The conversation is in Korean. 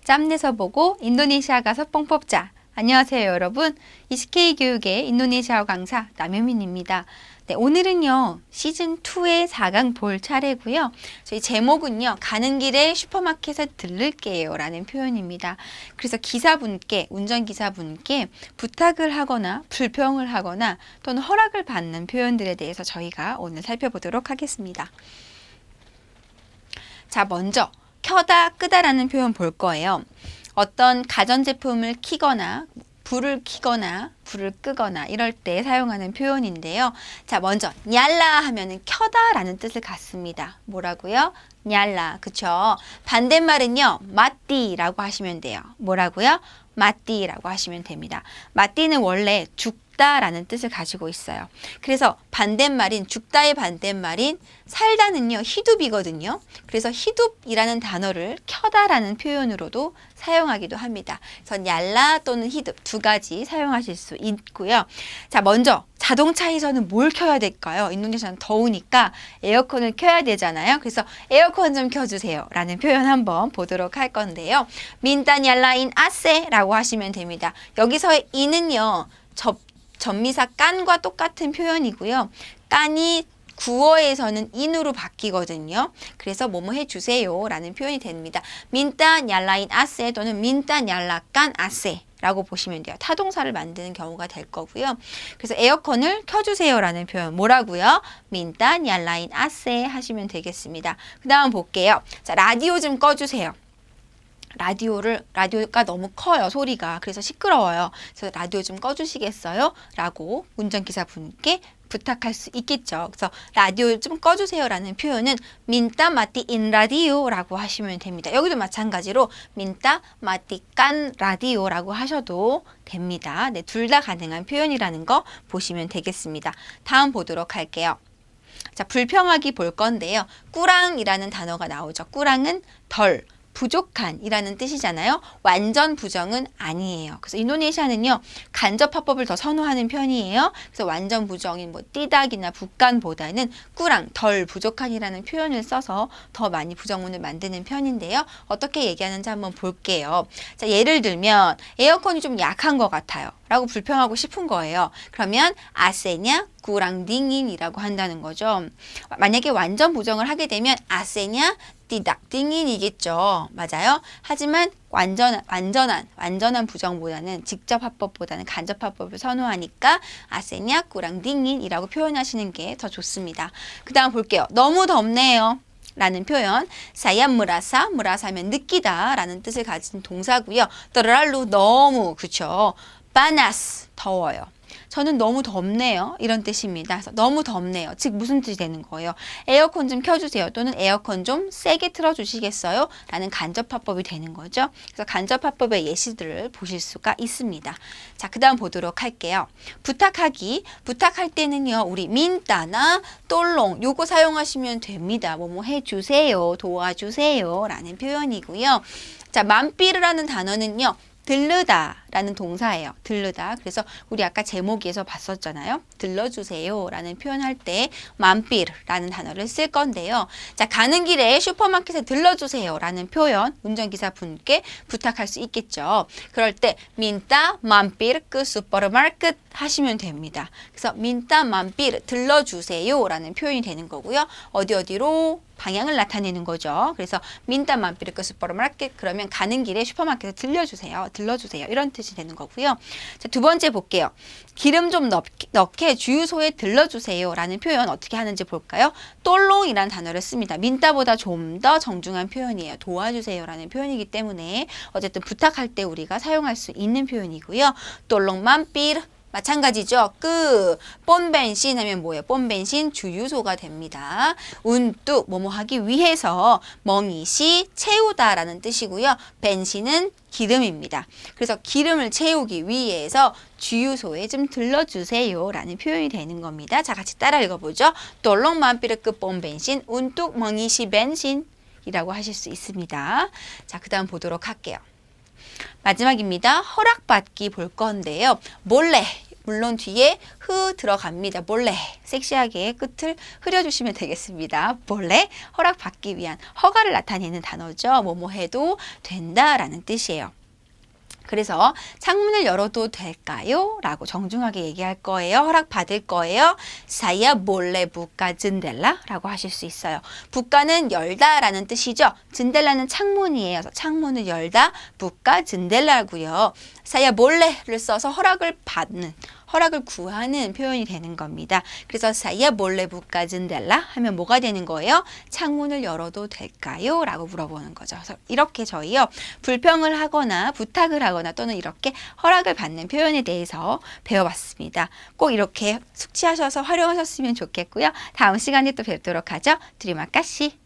짬내서 보고 인도네시아 가서 뽕 뽑자. 안녕하세요, 여러분. ECK 교육의 인도네시아어 강사 남효민입니다. 네, 오늘은요, 시즌2의 4강 볼 차례고요. 저희 제목은요, 가는 길에 슈퍼마켓에 들를게요 라는 표현입니다. 그래서 기사분께, 운전기사분께 부탁을 하거나 불평을 하거나 또는 허락을 받는 표현들에 대해서 저희가 오늘 살펴보도록 하겠습니다. 자, 먼저 켜다, 끄다라는 표현 볼 거예요. 어떤 가전제품을 켜거나 불을 켜거나 불을 끄거나 이럴 때 사용하는 표현인데요. 자, 먼저 냐라 하면은 켜다라는 뜻을 갖습니다. 뭐라고요? 냐라, 그쵸? 반대말은요, 마띠라고 하시면 돼요. 뭐라고요? 마띠라고 하시면 됩니다. 마띠는 원래 죽다라는 뜻을 가지고 있어요. 그래서 반대말인 죽다의 반대말인 살다는요, 히둡이거든요. 그래서 히둡이라는 단어를 켜다라는 표현으로도 사용하기도 합니다. 그래서 얄라 또는 히둡 두 가지 사용하실 수 있고요. 자, 먼저 자동차에서는 뭘 켜야 될까요? 인도네시아는 더우니까 에어컨을 켜야 되잖아요. 그래서 에어컨 좀 켜주세요 라는 표현 한번 보도록 할 건데요. 민단 얄라인 아세 라고 하시면 됩니다. 여기서의 이는요, 전미사 깐과 똑같은 표현이고요. 깐이 구어에서는 인으로 바뀌거든요. 그래서 뭐뭐 해주세요 라는 표현이 됩니다. 민단 얄라인 아세 또는 민단 얄라 깐 아세 라고 보시면 돼요. 타동사를 만드는 경우가 될 거고요. 그래서 에어컨을 켜주세요 라는 표현 뭐라고요? 민단 얄라인 아세 하시면 되겠습니다. 그 다음 볼게요. 자, 라디오 좀 꺼주세요. 라디오가 너무 커요, 소리가. 그래서 시끄러워요. 그래서 라디오 좀 꺼주시겠어요? 라고 운전기사분께 부탁할 수 있겠죠. 그래서 라디오 좀 꺼주세요 라는 표현은 민따 마티 인 라디오 라고 하시면 됩니다. 여기도 마찬가지로 민따 마티 깐 라디오 라고 하셔도 됩니다. 네, 둘 다 가능한 표현이라는 거 보시면 되겠습니다. 다음 보도록 할게요. 자, 불평하기 볼 건데요. 꾸랑이라는 단어가 나오죠. 꾸랑은 덜, 부족한 이라는 뜻이잖아요. 완전 부정은 아니에요. 그래서 인도네시아는요, 간접화법을 더 선호하는 편이에요. 그래서 완전 부정인 뭐 띠닥이나 북간보다는 꾸랑, 덜 부족한이라는 표현을 써서 더 많이 부정문을 만드는 편인데요. 어떻게 얘기하는지 한번 볼게요. 자, 예를 들면 에어컨이 좀 약한 것 같아요 라고 불평하고 싶은 거예요. 그러면 아세냐 꾸랑 딩인이라고 한다는 거죠. 만약에 완전 부정을 하게 되면 아세냐 띠닥 딩인이겠죠. 맞아요. 하지만 완전한 부정보다는 직접 화법보다는 간접 화법을 선호하니까 아세냐 꾸랑 딩인이라고 표현하시는 게 더 좋습니다. 그 다음 볼게요. 너무 덥네요 라는 표현, 사야 무라사면 느끼다 라는 뜻을 가진 동사고요. 떠랄루 너무, 그쵸? 바나스 더워요. 저는 너무 덥네요. 이런 뜻입니다. 그래서 너무 덥네요. 즉 무슨 뜻이 되는 거예요? 에어컨 좀 켜주세요. 또는 에어컨 좀 세게 틀어주시겠어요? 라는 간접화법이 되는 거죠. 그래서 간접화법의 예시들을 보실 수가 있습니다. 자, 그 다음 보도록 할게요. 부탁할 때는요, 우리 민따나 똘롱 요거 사용하시면 됩니다. 뭐뭐 해주세요, 도와주세요 라는 표현이고요. 자, 맘삐르라는 단어는요, 들르다 라는 동사예요. 들르다. 그래서 우리 아까 제목에서 봤었잖아요. 들러주세요 라는 표현할 때 맘삐르 라는 단어를 쓸 건데요. 자, 가는 길에 슈퍼마켓에 들러주세요 라는 표현 운전기사 분께 부탁할 수 있겠죠. 그럴 때 민따 맘삐르 그 슈퍼마켓 하시면 됩니다. 그래서 민따 맘삐르 들러주세요 라는 표현이 되는 거고요. 어디로? 방향을 나타내는 거죠. 그래서 민따 맘삐르 그 슈퍼마켓 그러면 가는 길에 슈퍼마켓에 들러주세요 이런 뜻이 되는 거고요. 자, 두 번째 볼게요. 기름 좀 넣게 주유소에 들러주세요 라는 표현 어떻게 하는지 볼까요? 똘롱이라는 단어를 씁니다. 민따보다 좀 더 정중한 표현이에요. 도와주세요 라는 표현이기 때문에 어쨌든 부탁할 때 우리가 사용할 수 있는 표현이고요. 똘롱 맘삐르 마찬가지죠. 뽐벤신 하면 뭐예요? 뽐벤신 주유소가 됩니다. 운뚝 뭐뭐 하기 위해서 멍이시 채우다라는 뜻이고요. 벤신은 기름입니다. 그래서 기름을 채우기 위해서 주유소에 좀 들러주세요 라는 표현이 되는 겁니다. 자, 같이 따라 읽어보죠. 똘롱 맘피르크 뽐벤신 운뚝 멍이시 벤신 이라고 하실 수 있습니다. 자, 그 다음 보도록 할게요. 마지막입니다. 허락받기 볼 건데요. 몰래 물론 뒤에 흐 들어갑니다. 몰래 섹시하게 끝을 흐려주시면 되겠습니다. 몰래 허락받기 위한 허가를 나타내는 단어죠. 뭐뭐 해도 된다라는 뜻이에요. 그래서 창문을 열어도 될까요? 라고 정중하게 얘기할 거예요. 허락받을 거예요. Saya boleh buka jendela? 라고 하실 수 있어요. buka는 열다 라는 뜻이죠. jendel라는 창문이에요. 그래서 창문을 열다, buka jendela고요. Saya boleh를 써서 허락을 구하는 표현이 되는 겁니다. 그래서 Saya boleh buka jendela? 하면 뭐가 되는 거예요? 창문을 열어도 될까요? 라고 물어보는 거죠. 그래서 이렇게 저희요, 불평을 하거나 부탁을 하거나 또는 이렇게 허락을 받는 표현에 대해서 배워봤습니다. 꼭 이렇게 숙지하셔서 활용하셨으면 좋겠고요. 다음 시간에 또 뵙도록 하죠. 드리마카시.